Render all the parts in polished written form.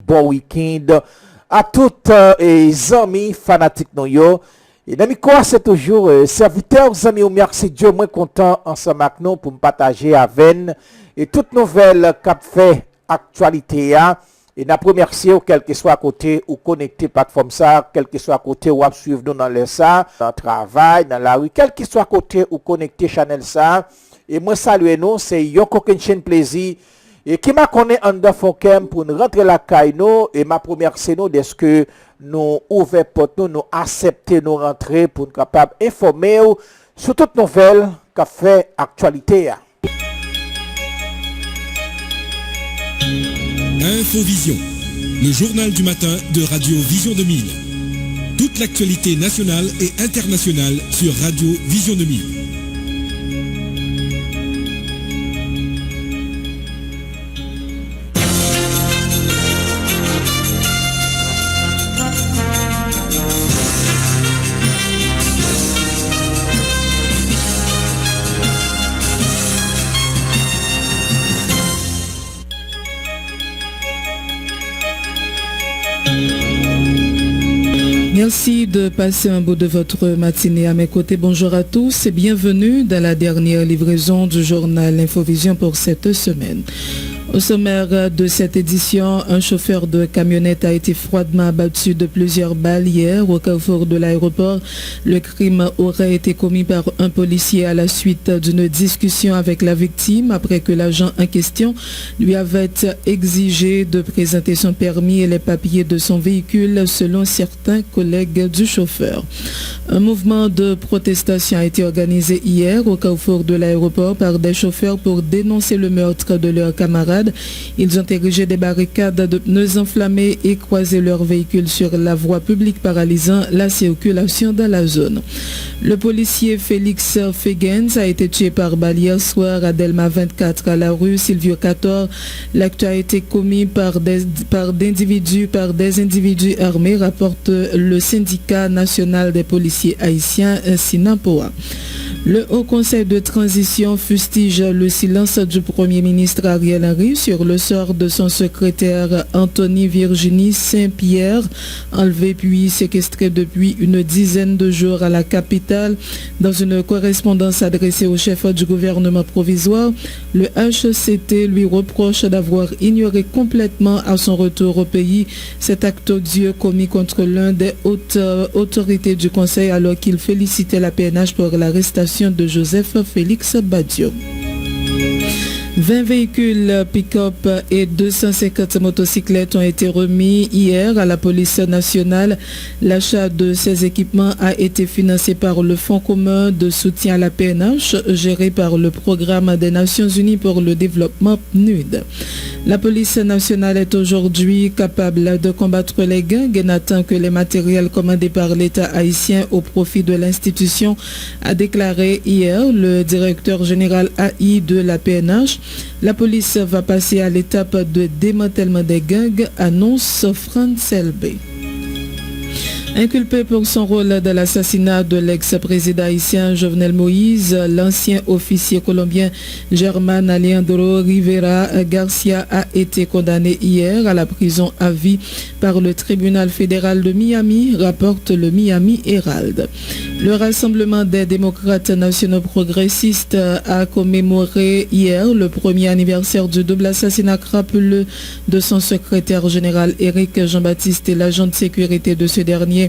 bon week-end à toutes les amis fanatiques nous yo. Et dans micro c'est toujours serviteur amis merci Dieu moi content ensemble avec nous pour me partager avec et toute nouvelle qu'a fait actualité a et n'a remercier quel que soit côté ou connecté plateforme ça quel que soit côté ou suivre nous dans le ça dans le travail dans la rue quel que soit côté ou connecté channel ça et moi saluer nous c'est Yoko Kenshin plaisir et qui m'a connaît en Fonkem pour nous rentrer la caille nous et ma première c'est nous de ce que nous ouvrir porte nous accepter nous rentrer pour nous capable informer sur toute nouvelle qu'a fait actualité. Infovision, le journal du matin de Radio Vision 2000. Toute l'actualité nationale et internationale sur Radio Vision 2000. Merci de passer un bout de votre matinée à mes côtés. Bonjour à tous et bienvenue dans la dernière livraison du journal Infovision pour cette semaine. Au sommaire de cette édition, un chauffeur de camionnette a été froidement abattu de plusieurs balles hier au carrefour de l'aéroport. Le crime aurait été commis par un policier à la suite d'une discussion avec la victime après que l'agent en question lui avait exigé de présenter son permis et les papiers de son véhicule selon certains collègues du chauffeur. Un mouvement de protestation a été organisé hier au carrefour de l'aéroport par des chauffeurs pour dénoncer le meurtre de leurs camarades. Ils ont érigé des barricades de pneus enflammés et croisé leurs véhicules sur la voie publique paralysant la circulation dans la zone. Le policier Félix Fegens a été tué par balle hier soir à Delma 24 à la rue Silvio 14. L'acte a été commis par des individus armés, rapporte le syndicat national des policiers haïtiens Sinampoa. Le Haut Conseil de transition fustige le silence du Premier ministre Ariel Henry sur le sort de son secrétaire Anthony Virginie Saint-Pierre, enlevé puis séquestré depuis une dizaine de jours à la capitale. Dans une correspondance adressée au chef du gouvernement provisoire, le HCT lui reproche d'avoir ignoré complètement à son retour au pays cet acte odieux commis contre l'un des hautes autorités du Conseil alors qu'il félicitait la PNH pour l'arrestation de Joseph Félix Badio. 20 véhicules pick-up et 250 motocyclettes ont été remis hier à la police nationale. L'achat de ces équipements a été financé par le Fonds commun de soutien à la PNH, géré par le Programme des Nations Unies pour le développement PNUD. La police nationale est aujourd'hui capable de combattre les gangs et n'attend que les matériels commandés par l'État haïtien au profit de l'institution, a déclaré hier le directeur général AI de la PNH. La police va passer à l'étape de démantèlement des gangs, annonce Franz Elbe. Inculpé pour son rôle dans l'assassinat de l'ex-président haïtien Jovenel Moïse, l'ancien officier colombien Germán Alejandro Rivera Garcia a été condamné hier à la prison à vie par le tribunal fédéral de Miami, rapporte le Miami Herald. Le Rassemblement des démocrates nationaux progressistes a commémoré hier le premier anniversaire du double assassinat crapuleux de son secrétaire général Éric Jean-Baptiste et l'agent de sécurité de ce dernier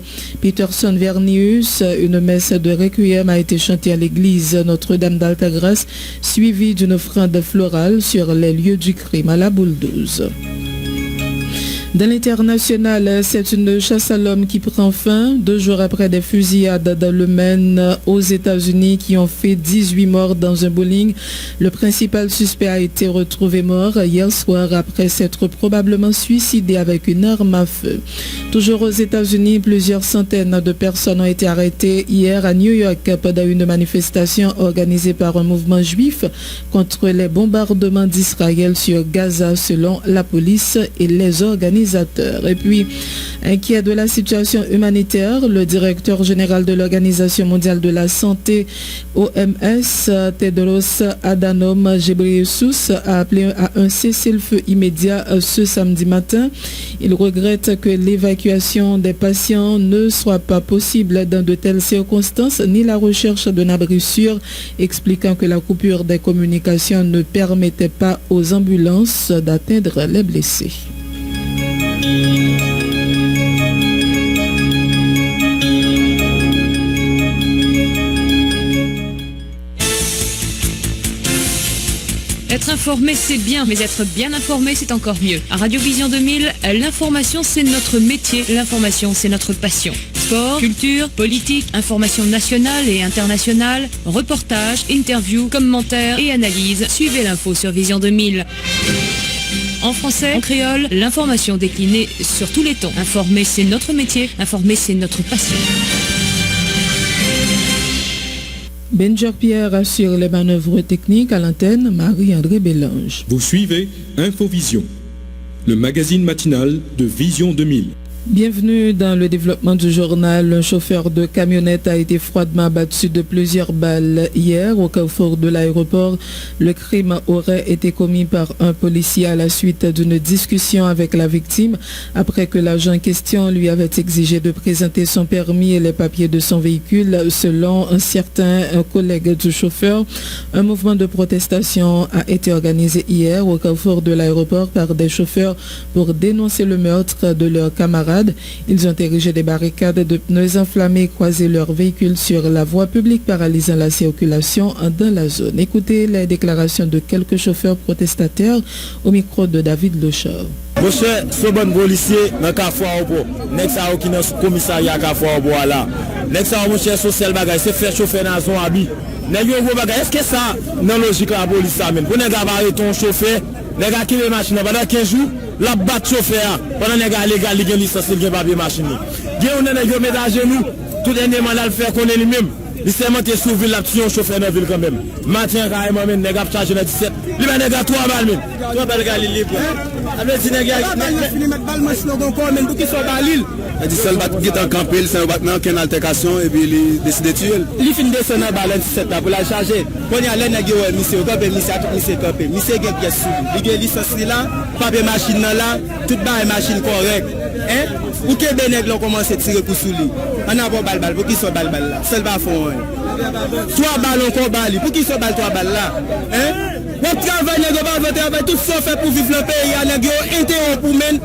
Peterson Vernius. Une messe de requiem a été chantée à l'église Notre-Dame d'Altagrace, suivie d'une offrande florale sur les lieux du crime à la boule 12. Dans l'international, c'est une chasse à l'homme qui prend fin 2 jours après des fusillades dans le Maine aux États-Unis qui ont fait 18 morts dans un bowling. Le principal suspect a été retrouvé mort hier soir après s'être probablement suicidé avec une arme à feu. Toujours aux États-Unis, plusieurs centaines de personnes ont été arrêtées hier à New York pendant une manifestation organisée par un mouvement juif contre les bombardements d'Israël sur Gaza selon la police et les organisations utilisateurs. Et puis, inquiet de la situation humanitaire, le directeur général de l'Organisation mondiale de la santé, OMS, Tedros Adhanom Ghebreyesus, a appelé à un cessez-le-feu immédiat ce samedi matin. Il regrette que l'évacuation des patients ne soit pas possible dans de telles circonstances, ni la recherche d'un abri sûr, expliquant que la coupure des communications ne permettait pas aux ambulances d'atteindre les blessés. Être informé, c'est bien, mais être bien informé, c'est encore mieux. À Radio Vision 2000, l'information, c'est notre métier. L'information, c'est notre passion. Sport, culture, politique, information nationale et internationale, reportages, interviews, commentaires et analyses. Suivez l'info sur Vision 2000. En français, en créole, l'information déclinée sur tous les tons. Informer, c'est notre métier. Informer, c'est notre passion. Benjer Pierre assure les manœuvres techniques à l'antenne, Marie-André Bélange. Vous suivez Infovision, le magazine matinal de Vision 2000. Bienvenue dans le développement du journal. Un chauffeur de camionnette a été froidement abattu de plusieurs balles hier au carrefour de l'aéroport. Le crime aurait été commis par un policier à la suite d'une discussion avec la victime après que l'agent en question lui avait exigé de présenter son permis et les papiers de son véhicule. Selon un certain collègue du chauffeur, un mouvement de protestation a été organisé hier au carrefour de l'aéroport par des chauffeurs pour dénoncer le meurtre de leurs camarades. Ils ont érigé des barricades de pneus enflammés, croisé leurs véhicules sur la voie publique, paralysant la circulation dans la zone. Écoutez les déclarations de quelques chauffeurs protestataires au micro de David Lochard. Monsieur, ce bon policier, dans le Carrefour, next à qui dans le commissariat Carrefour, là. Next à mon cher social bagage, c'est faire chauffer dans son habit. Est-ce que ça, dans la logique de la police, ça même? Pour ne pas arrêter ton chauffeur, les gars qui les machines pendant 15 jours, la batte chauffeur, pendant les gars légal, ils ont licence, ils ont papier machine. Il y a un qui met à genoux, tout le monde a le faire qu'on est lui-même. Il s'est monté sur ville, la petite chauffeur dans la ville quand même. Matin, carrément, les gars chargent dans 17. Il va les gars 3 balles même. 3 balles, les gars, ils livrent. Avec les gars, ils mettent balle, mais sinon, encore, même pour qu'ils soient dans l'île. Il dit seul bat qui est en campé, c'est un battement qui est en altercation et puis il décide de tuer. Il finit de descendre dans la 17 pour la charger. Quand il y a l'un qui est monsieur, monsieur a tout monsieur campé. Monsieur qui est pièce suivie. Il y a licence là, papier machine là, toute barre machine correcte. Hein? Pour que les nègres commencent à tirer pour sous lui. On a pas balle, pour qu'ils soient balle là. Seul va fond. 3 balles encore balle. Pour qu'ils soient balle 3 balles là. Hein? On travaille, on travaille, tout ça fait pour vivre le pays. On a intérêt pour men.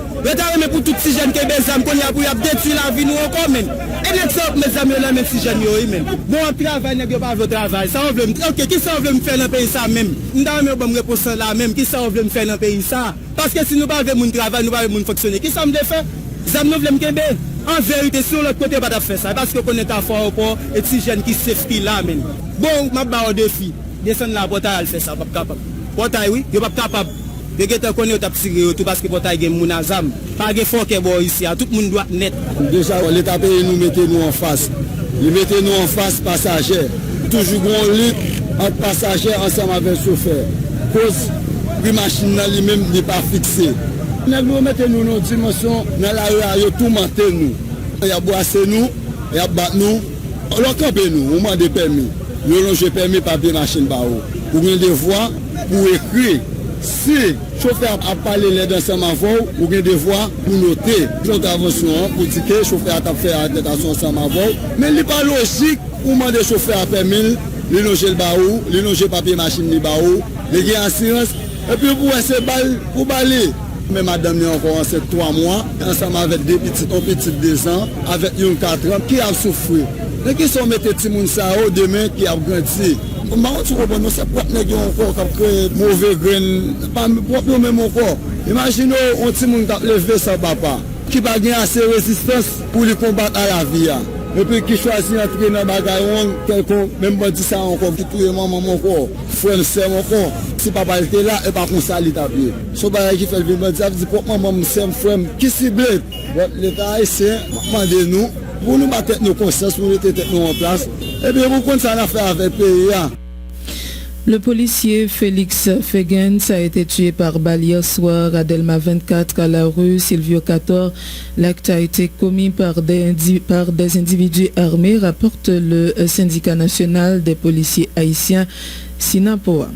Mais pour toutes ces jeunes qui ont des âmes, qu'on y a pour détruire la vie, nous encore, men. Et l'exemple, mes amis, là, même si jeunes, men. Bon, on travaille, on pas votre travail. Ça, on veut, ok, qui ça veut me faire dans le pays, ça même? Nous avons une réponse là, même. Qui ça veut me faire dans le pays, ça? Parce que si nous pas avec mon travail, nous pas avec mon fonctionner. Qui ça me fait? Ça nous veut me kembe. En vérité, sur l'autre côté, pas de faire ça. Parce qu'on est à fort au port, et ces jeunes qui safety là, men. Bon, ma barre au défi. Descendre la portail, fait ça, pas capable. Portail, oui, il pas capable. De que tu connais tout parce que portail est mon azam. Pas de fort que bon ici, tout le monde doit net. Déjà, l'État pays nous mettez nous en face. Il mettez nous en face passagers. Toujours bon lutte entre passagers ensemble avec chauffeur. Cause la machine lui-même n'est pas fixée. Nous mettez nous dans dimension dans la rue, tout monter nous. Il y a boissé nous, il y a battu nous. On camper nous, on demande des permis. Nous avons permis papier machine par où. Pour une devoir pour écrire. Si le chauffeur a parlé ensemble avant, vous avez des devoirs pour noter l'intervention, pour dire que le chauffeur a fait attention ensemble avant. Mais il n'est pas logique pour demander au chauffeur à permis, il loge le baou, il loge le papier machine le baou, il y a assurance, et puis pour essayer pour balayer. Mais madame est encore en 3 mois, ensemble avec des petits, un petit 2 ans, avec une 4 ans, qui a souffert. Les qui sont mettés Timoun Sao demain qui a grandi. Nous c'est propre nèg encore qui créé mauvais grain, pas propre même encore. Imaginez un petit monde qui levé sans papa, qui pas gain assez résistance pour lui combattre à la vie. Et puis qui choisit d'entrer dans bagaille quelqu'un même pas dit ça encore qui touye maman encore, frère sœur encore. Si papa était là et pas comme ça il tapé. So bagaille qui fait le dire dit pour maman sœur frère qui cible. L'État haïtien demande nous pour nous battre nos consciences, pour nous mettre nous en place. Et bien, vous comptez ça à faire avec le pays. Le policier Félix Fegens a été tué par balle hier soir à Delma 24 à la rue Silvio Cator. L'acte a été commis par des individus armés, rapporte le syndicat national des policiers haïtiens Sinapoa.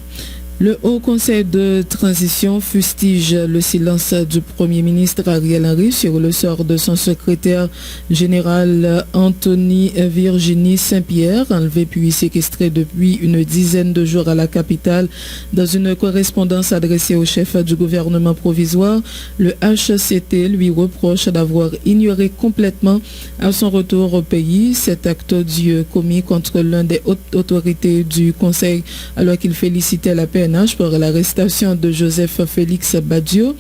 Le Haut Conseil de transition fustige le silence du Premier ministre Ariel Henry sur le sort de son secrétaire général Anthony Virginie Saint-Pierre, enlevé puis séquestré depuis une dizaine de jours à la capitale. Dans une correspondance adressée au chef du gouvernement provisoire, le HCT lui reproche d'avoir ignoré complètement à son retour au pays cet acte odieux commis contre l'un des hautes autorités du Conseil alors qu'il félicitait la PNH pour l'arrestation de Joseph Félix Badio.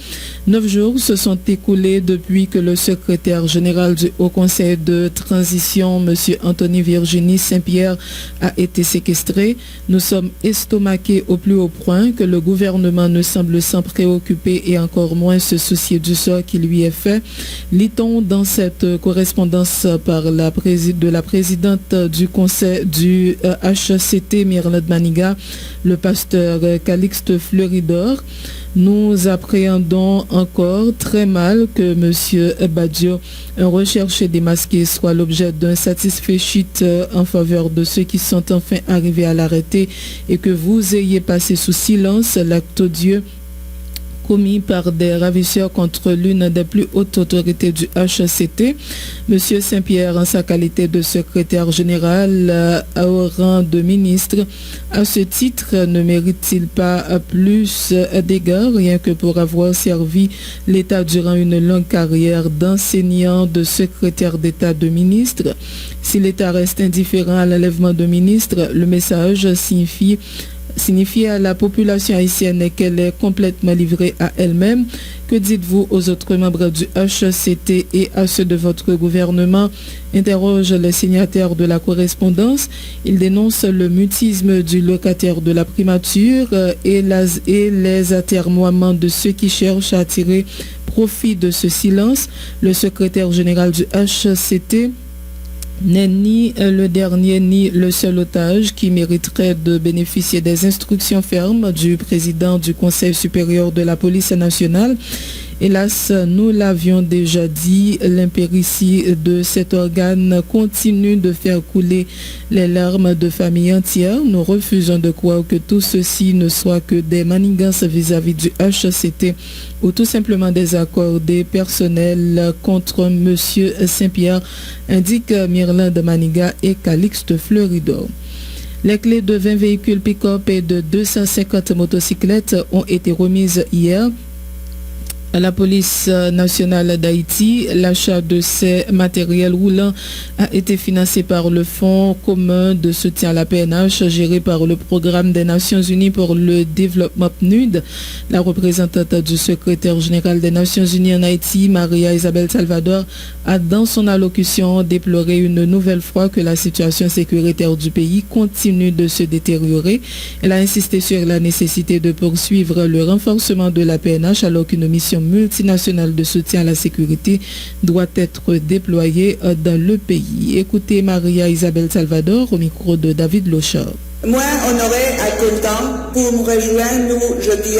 9 jours se sont écoulés depuis que le secrétaire général du Haut Conseil de transition, M. Anthony Virginie Saint-Pierre, a été séquestré. Nous sommes estomaqués au plus haut point que le gouvernement ne semble s'en préoccuper et encore moins se soucier du sort qui lui est fait. Lit-on dans cette correspondance de la présidente du conseil du HCT, Myrland Maniga, le pasteur Calixte Fleuridor. Nous appréhendons encore très mal que M. Badio, un recherché démasqué, soit l'objet d'un satisfait shit en faveur de ceux qui sont enfin arrivés à l'arrêter et que vous ayez passé sous silence l'acte odieux commis par des ravisseurs contre l'une des plus hautes autorités du HCT. M. Saint-Pierre, en sa qualité de secrétaire général au rang de ministre, à ce titre, ne mérite-t-il pas plus d'égards, rien que pour avoir servi l'État durant une longue carrière d'enseignant, de secrétaire d'État, de ministre? Si l'État reste indifférent à l'enlèvement de ministres, le message signifie à la population haïtienne qu'elle est complètement livrée à elle-même. Que dites-vous aux autres membres du HCT et à ceux de votre gouvernement? Interroge les signataires de la correspondance. Ils dénoncent le mutisme du locataire de la primature et les atermoiements de ceux qui cherchent à tirer profit de ce silence. Le secrétaire général du HCT n'est ni le dernier ni le seul otage qui mériterait de bénéficier des instructions fermes du président du Conseil supérieur de la police nationale. Hélas, nous l'avions déjà dit, l'impéritie de cet organe continue de faire couler les larmes de familles entières. Nous refusons de croire que tout ceci ne soit que des manigances vis-à-vis du HCT ou tout simplement des accordés personnels contre M. Saint-Pierre, indique Myrland Maniga et Calixte Fleuridor. Les clés de 20 véhicules pick-up et de 250 motocyclettes ont été remises hier à la police nationale d'Haïti. L'achat de ces matériels roulants a été financé par le Fonds commun de soutien à la PNH géré par le Programme des Nations Unies pour le développement PNUD. La représentante du secrétaire général des Nations Unies en Haïti, Maria Isabel Salvador, a dans son allocution déploré une nouvelle fois que la situation sécuritaire du pays continue de se détériorer. Elle a insisté sur la nécessité de poursuivre le renforcement de la PNH alors qu'une mission multinationale de soutien à la sécurité doit être déployée dans le pays. Écoutez Maria Isabel Salvador au micro de David Lochard. Moi, honoré et content pour me rejoindre nous jeudi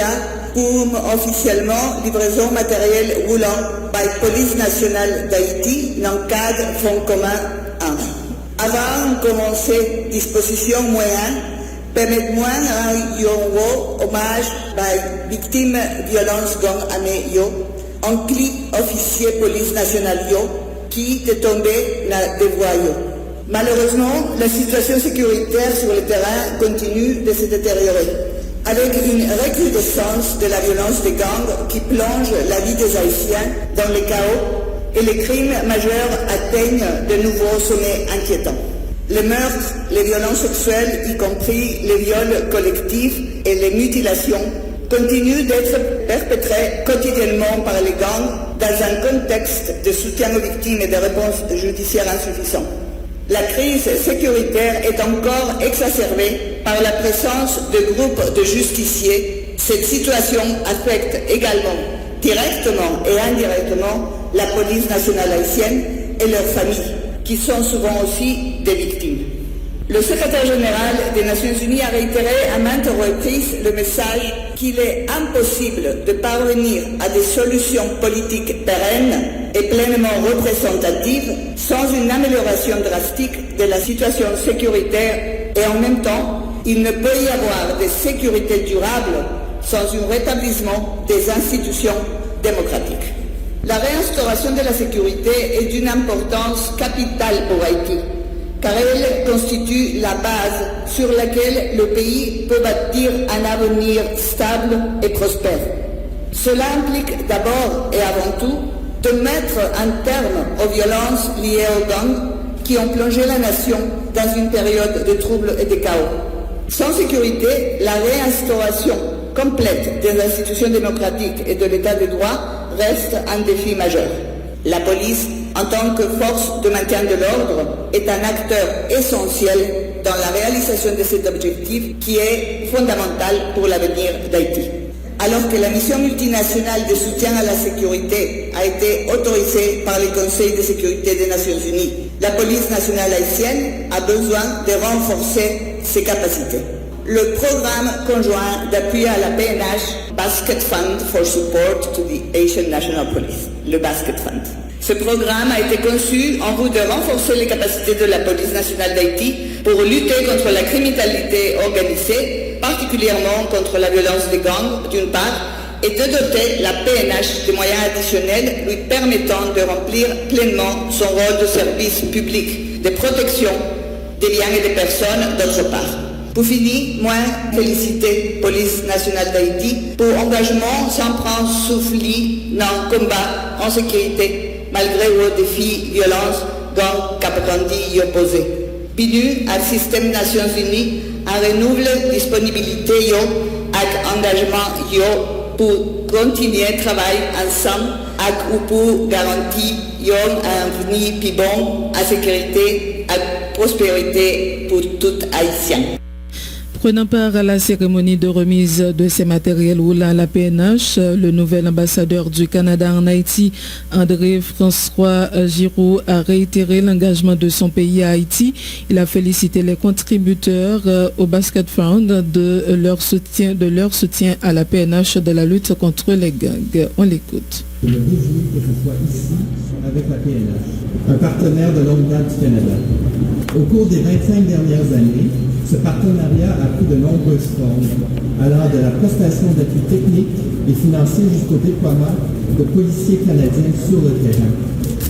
pour officiellement livraison matériel roulant par la police nationale d'Haïti dans le cadre Fonds commun 1. Avant de commencer disposition moyenne, permettez-moi un hommage aux victimes de violence gang année en clic officier police nationale qui est tombé dans des voies. Malheureusement, la situation sécuritaire sur le terrain continue de se détériorer, avec une recrudescence de la violence des gangs qui plonge la vie des Haïtiens dans le chaos et les crimes majeurs atteignent de nouveaux sommets inquiétants. Les meurtres, les violences sexuelles, y compris les viols collectifs et les mutilations, continuent d'être perpétrés quotidiennement par les gangs dans un contexte de soutien aux victimes et de réponses judiciaires insuffisantes. La crise sécuritaire est encore exacerbée par la présence de groupes de justiciers. Cette situation affecte également, directement et indirectement, la police nationale haïtienne et leurs familles, qui sont souvent aussi des victimes. Le secrétaire général des Nations Unies a réitéré à maintes reprises le message qu'il est impossible de parvenir à des solutions politiques pérennes et pleinement représentatives sans une amélioration drastique de la situation sécuritaire et en même temps, il ne peut y avoir de sécurité durable sans un rétablissement des institutions démocratiques. La réinstauration de la sécurité est d'une importance capitale pour Haïti, car elle constitue la base sur laquelle le pays peut bâtir un avenir stable et prospère. Cela implique d'abord et avant tout de mettre un terme aux violences liées aux gangs qui ont plongé la nation dans une période de troubles et de chaos. Sans sécurité, la réinstauration complète des institutions démocratiques et de l'état de droit reste un défi majeur. La police, en tant que force de maintien de l'ordre, est un acteur essentiel dans la réalisation de cet objectif qui est fondamental pour l'avenir d'Haïti. Alors que la mission multinationale de soutien à la sécurité a été autorisée par le Conseil de sécurité des Nations Unies, la police nationale haïtienne a besoin de renforcer ses capacités. Le programme conjoint d'appui à la PNH, Basket Fund for Support to the Haitian National Police, le Basket Fund. Ce programme a été conçu en vue de renforcer les capacités de la police nationale d'Haïti pour lutter contre la criminalité organisée, particulièrement contre la violence des gangs d'une part, et de doter la PNH de moyens additionnels lui permettant de remplir pleinement son rôle de service public, de protection des biens et des personnes d'autre part. Pour finir, moi, féliciter la Police nationale d'Haïti pour engagement sans prendre souffle dans le combat en sécurité, malgré les défis, violence, gang, capagrandi y opposé. PNU, le système Nations Unies, a renouvelé la disponibilité et engagement pour continuer à travailler ensemble pour garantir un avenir plus bon à sécurité et prospérité pour tout Haïtien. Prenant part à la cérémonie de remise de ces matériels roulant à la PNH, le nouvel ambassadeur du Canada en Haïti, André-François Giroux, a réitéré l'engagement de son pays à Haïti. Il a félicité les contributeurs au Basket Fund de leur soutien à la PNH de la lutte contre les gangs. On l'écoute. Je me réjouis que je sois ici avec la PNH, un partenaire de longue date du Canada. Au cours des 25 dernières années, ce partenariat a pris de nombreuses formes, allant de la prestation d'appui technique et financier jusqu'au déploiement de policiers canadiens sur le terrain.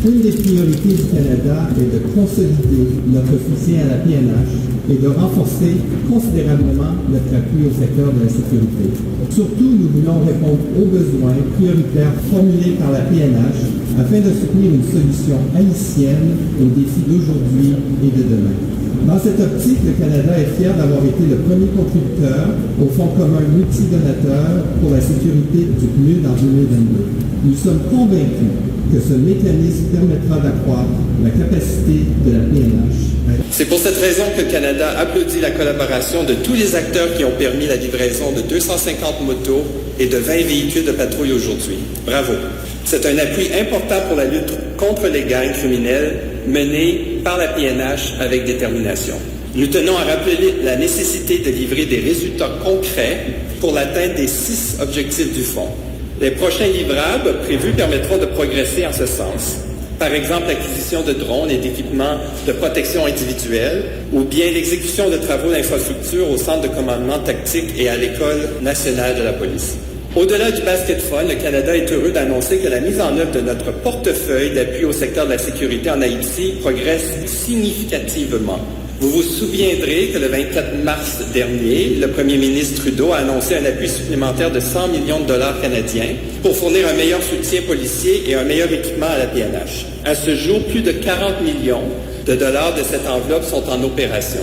Une des priorités du Canada est de consolider notre soutien à la PNH et de renforcer considérablement notre appui au secteur de la sécurité. Surtout, nous voulons répondre aux besoins prioritaires formulés par la PNH afin de soutenir une solution haïtienne aux défis d'aujourd'hui et de demain. Dans cette optique, le Canada est fier d'avoir été le premier contributeur au Fonds commun multidonateur pour la sécurité du PNUD en 2022. Nous sommes convaincus que ce mécanisme permettra d'accroître la capacité de la PNH. C'est pour cette raison que le Canada applaudit la collaboration de tous les acteurs qui ont permis la livraison de 250 motos et de 20 véhicules de patrouille aujourd'hui. Bravo! C'est un appui important pour la lutte contre les gangs criminels menée par la PNH avec détermination. Nous tenons à rappeler la nécessité de livrer des résultats concrets pour l'atteinte des 6 objectifs du Fonds. Les prochains livrables prévus permettront de progresser en ce sens. Par exemple, l'acquisition de drones et d'équipements de protection individuelle ou bien l'exécution de travaux d'infrastructure au centre de commandement tactique et à l'École nationale de la police. Au-delà du Basket Fund, le Canada est heureux d'annoncer que la mise en œuvre de notre portefeuille d'appui au secteur de la sécurité en Haïti progresse significativement. Vous vous souviendrez que le 24 mars dernier, le premier ministre Trudeau a annoncé un appui supplémentaire de 100 millions de dollars canadiens pour fournir un meilleur soutien policier et un meilleur équipement à la PNH. À ce jour, plus de 40 millions de dollars de cette enveloppe sont en opération.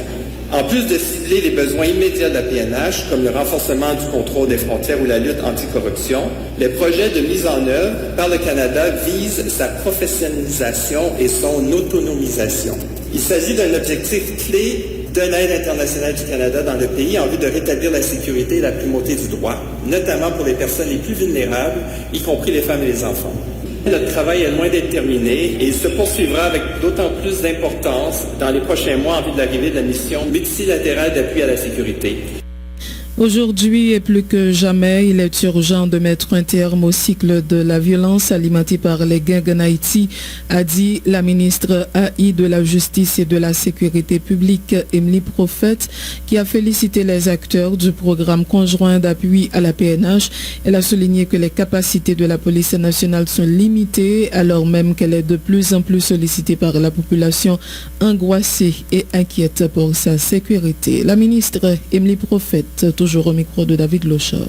En plus de cibler les besoins immédiats de la PNH, comme le renforcement du contrôle des frontières ou la lutte anticorruption, les projets de mise en œuvre par le Canada visent sa professionnalisation et son autonomisation. Il s'agit d'un objectif clé de l'aide internationale du Canada dans le pays en vue de rétablir la sécurité et la primauté du droit, notamment pour les personnes les plus vulnérables, y compris les femmes et les enfants. Notre travail est loin d'être terminé et il se poursuivra avec d'autant plus d'importance dans les prochains mois en vue de l'arrivée de la mission multilatérale d'appui à la sécurité. Aujourd'hui et plus que jamais, il est urgent de mettre un terme au cycle de la violence alimentée par les gangs en Haïti, a dit la ministre AI de la Justice et de la Sécurité publique, Emily Prophète, qui a félicité les acteurs du programme conjoint d'appui à la PNH. Elle a souligné que les capacités de la police nationale sont limitées, alors même qu'elle est de plus en plus sollicitée par la population angoissée et inquiète pour sa sécurité. La ministre Emily Prophète, toujours au micro de David Lochard.